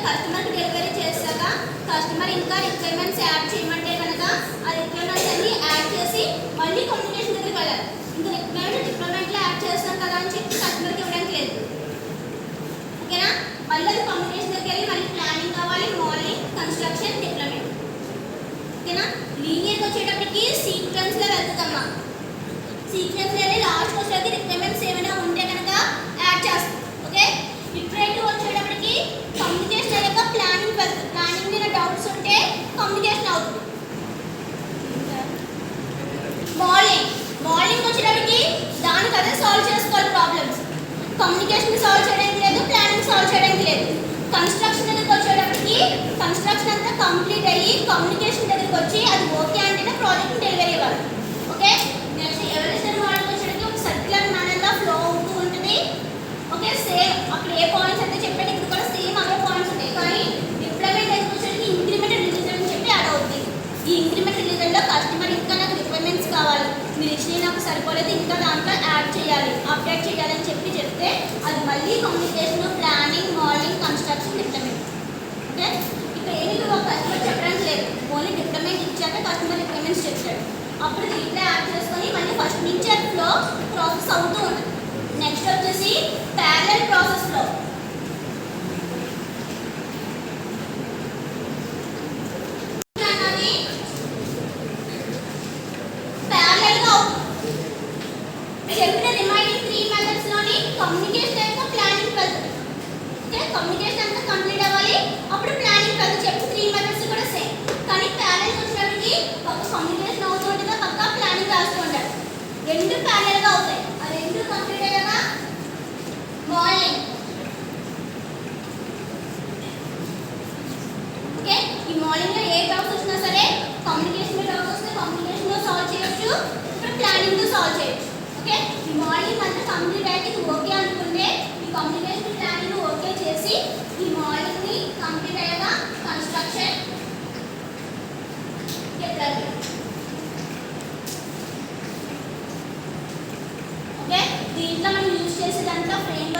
కస్టమర్కి డెలివరీ చేశాక కస్టమర్ ఇంకా రిక్వైర్మెంట్స్ యాడ్ చేయమంటే కనుక ఆ రిక్వైర్మెంట్స్ అన్ని యాడ్ చేసి మళ్ళీ కమ్యూనికేషన్ దగ్గరికి వెళ్ళాలి. ఇంకా రిక్వైర్మెంట్లో యాడ్ చేస్తాం కదా అని చెప్పి కస్టమర్కి ఇవ్వడానికి లేదు. ఓకేనా? మళ్ళీ అది కమ్యూనికేషన్ దగ్గరికి వెళ్ళి మళ్ళీ ప్లానింగ్ కావాలి, మోడలింగ్, కన్స్ట్రక్షన్, డిప్లాయ్మెంట్. ఓకేనా? లీనియర్కి వచ్చేటప్పటికి సీక్వెన్స్లో వెళ్తుందమ్మా. సీక్వెన్స్ వెళ్ళి లాస్ట్కి వచ్చేటప్పటికి రిక్వైర్మెంట్స్ ఏమైనా ఉంటే కనుక యాడ్ చేస్తాం. ఓకే? ఇటరేటివ్ వచ్చేటప్పటికి కమ్యూనికేషన్ అయ్యాక ప్లానింగ్ వెళ్తుంది. ప్లానింగ్ మీద డౌట్స్ ఉంటే కమ్యూనికేషన్ అవుతుంది. మోడలింగ్ వచ్చేటప్పటికి దానికి అదే సాల్వ్ చేసుకోవాలి ప్రాబ్లమ్స్. కమ్యూనికేషన్ సాల్వ్ చేయడానికి లేదు, ప్లానింగ్ సాల్వ్ చేయడానికి లేదు. కన్స్ట్రక్షన్ దగ్గరికి వచ్చేటప్పటికి కన్స్ట్రక్షన్ అంతా కంప్లీట్ అయ్యి కమ్యూనికేషన్ దగ్గరికి వచ్చి అది ఓకే అంటేనే ప్రాజెక్ట్ డెలివరీ ఇవ్వాలి. ఓకే? నెక్స్ట్ ఎవల్యూషన్ మోడల్ వచ్చేటప్పటికి ఒక సర్క్యులర్ మేనర్లో ఫ్లో అవుతూ ఉంటుంది. ఓకే? సేమ్ అక్కడ ఏ పాయింట్స్ అయితే చెప్పాను ఇక్కడ కూడా సేమ్ అవే పాయింట్స్ ఉంటాయి. కానీ డిప్లాయ్మెంట్ దగ్గరికి వచ్చేటప్పటికి ఇంక్రిమెంట్ రిలీజ్ అని చెప్పి యాడ్ అవుతుంది. ఈ ఇంక్రిమెంట్ రిలీజ్లో కస్టమర్ ఇంకా నాకు రిక్వైర్మెంట్స్ కావాలి, మీరు ఇచ్చిన నాకు సరిపోలేదు, ఇంకా దాంట్లో యాడ్ చేయాలి, అప్డేట్ చేయాలని చెప్పి చెప్తే అది మళ్ళీ communication, planning, modelling, construction, deployment. Okay? ఇక్కడ ఏమి ఒక కస్టమర్ చెప్పడానికి లేదు, ఓన్లీ డిప్లాయ్మెంట్ ఇచ్చాక కస్టమర్ రిక్వైర్మెంట్స్ చెప్పాడు. అప్పుడు దీంట్లో యాడ్ చేసుకొని మళ్ళీ ఫస్ట్ నుంచి ఫ్లో ప్రాసెస్ అవుతూ ఉంటుంది. నెక్స్ట్ వచ్చేసి ప్యారలల్ ప్రాసెస్ ఫ్లో. చెప్పిన రిమైనింగ్ 3 మెథడ్స్ లోని కమ్యూనికేషన్ యొక్క ప్లానింగ్ వెళ్తుంది. ఓకే? కమ్యూనికేషన్ అంతా కంప్లీట్ అవ్వాలి, అప్పుడు ప్లానింగ్ వెళ్తుంది. చెప్పి 3 మెథడ్స్ కూడా సేమ్. కానీ ప్యారలల్ వచ్చేటప్పటికి ఒక కమ్యూనికేషన్ అవుతూ ఉంటుంది, పక్క ప్లానింగ్ రాస్తూ ఉంటారు. రెండు ప్యారలల్ గా అవుతాయి. ఆ రెండు కంప్లీట్ అయ్యాక మోడలింగ్. ఓకే? ఈ మోడలింగ్ లో ఏ డౌట్స్ వచ్చినా సరే కమ్యూనికేషన్ లో డౌట్స్ వస్తే కమ్యూనికేషన్ లో సాల్వ్ చేయొచ్చు, ఇప్పుడు ప్లానింగ్ లో సాల్వ్ చేయొచ్చు. ఓకే? ఈ మోడలింగ్ అంతా కంప్లీట్ అయితే ఇది ఓకే అనుకుంటే ఈ కమ్యూనికేషన్ ప్లానింగ్ ఓకే చేసి ఈ మోడలింగ్ ని కంప్లీట్ అయ్యాక కన్స్ట్రక్షన్, డిప్లాయ్మెంట్. ఓకే? దీంట్లో మనం యూజ్ చేసేదంతా ఫ్రేమ్